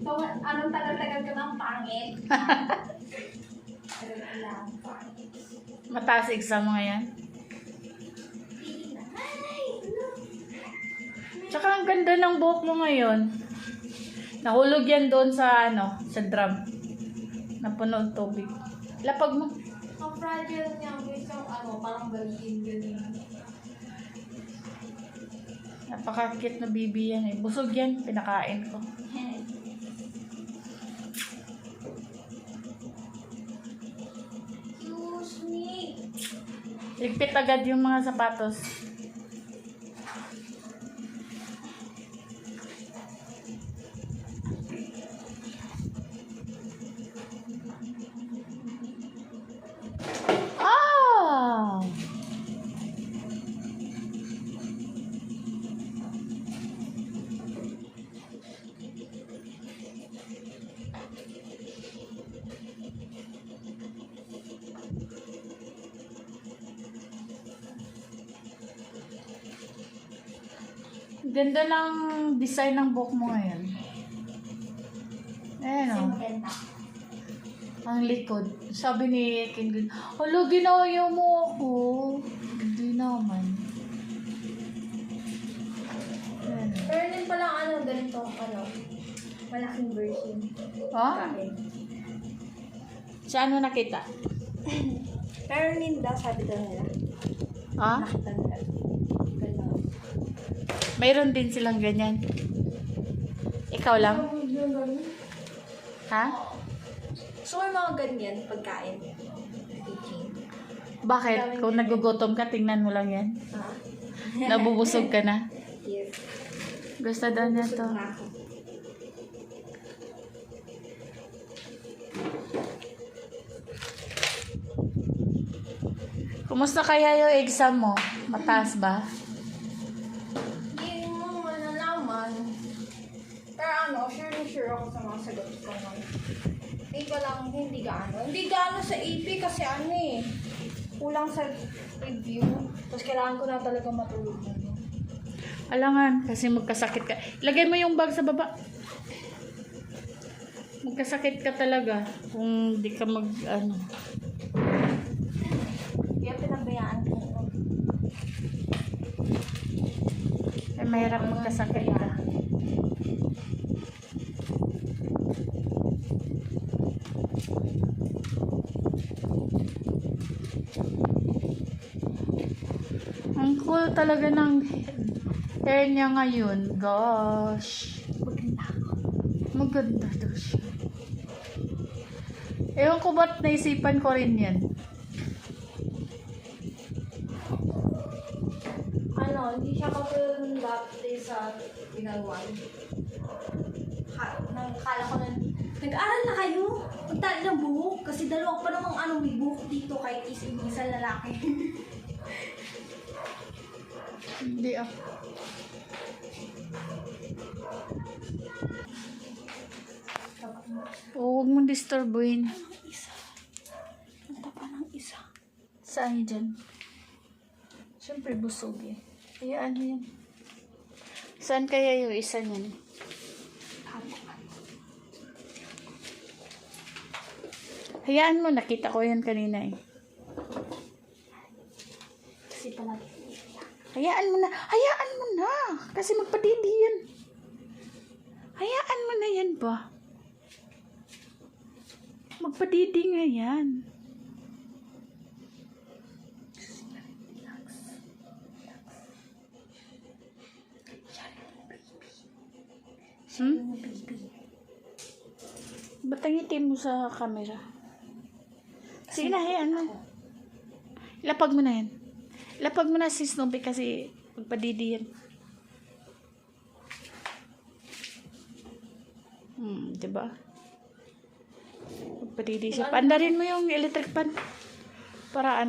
So, anong tagal-tagal ka ng pangit? Mataas exam mo ngayon. Tsaka ang ganda ng buhok mo ngayon. Nahulog yan doon sa sa drum. Napuno ng tubig. Lapag mo. Ang fragile niya, gusto parang balikin ganyan. Napaka-cute na bibi yan eh. Busog yan, pinakain ko. Excuse me. Ligpit agad yung mga sapatos. Ah! Ganda ng design ng buhok mo ngayon. Ayan o. Maganda. Ang likod. Sabi ni King, hala, ginaya mo ako. Hindi naman. Ayan. Pero din palang ganito, malaking version. Oh? Kain. Saan mo nakita? Pero din daw, sabi daw nila. Ha? Nakita nila. Ganda. Mayroon din silang ganyan. Ikaw lang? Ha? So, may mga ganyan pagkain. Teaching. Bakit? Kung nagugutom ka, tingnan mo lang yan. Ah. Nabubusog ka na. Yes. Gusto daw niya Busog to. na ako. Kumusta kaya yung exam mo? Mataas ba? Hindi mo malalaman. Pero sure ako sa mga sagot ko ngayon. Iba lang, hindi gaano sa AP kasi kulang sa review. Tapos kailangan ko na talaga matulog na. Alangan, kasi magkasakit ka. Lagay mo yung bag sa baba. Magkasakit ka talaga kung di ka Kaya pinabayaan ko. Ay, mahirap magkasakit ka. Ang cool talaga ng hair niya ngayon. Gosh. Maganda daw siya. Ewan ko ba't naisipan ko rin yan. Hindi siya katulad dati sa pinalwan. Kala ko nag-aral na kayo. Magtali ng buhok. Kasi dalawa pa namang may buhok dito kahit isang lalaki. Hindi ah. Huwag mong disturbuin. Ang tapa ng isa. Saan dyan? Siyempre busog eh. Hayaan mo yan. Saan kaya yung isa niyan? Hayaan mo, nakita ko yan kanina eh. Kasi palagi. Hayaan mo na. Hayaan mo na. Kasi magpadidi yan. Hayaan mo na yan ba? Magpadidi nga yan. Ba't tangitin mo sa camera? Sige na, hayaan mo. Lapag mo na yan. Lapag mo na si Snoopy kasi magpadidi yan. Diba? Magpadidi siya. Pandarin mo yung electric pan. Para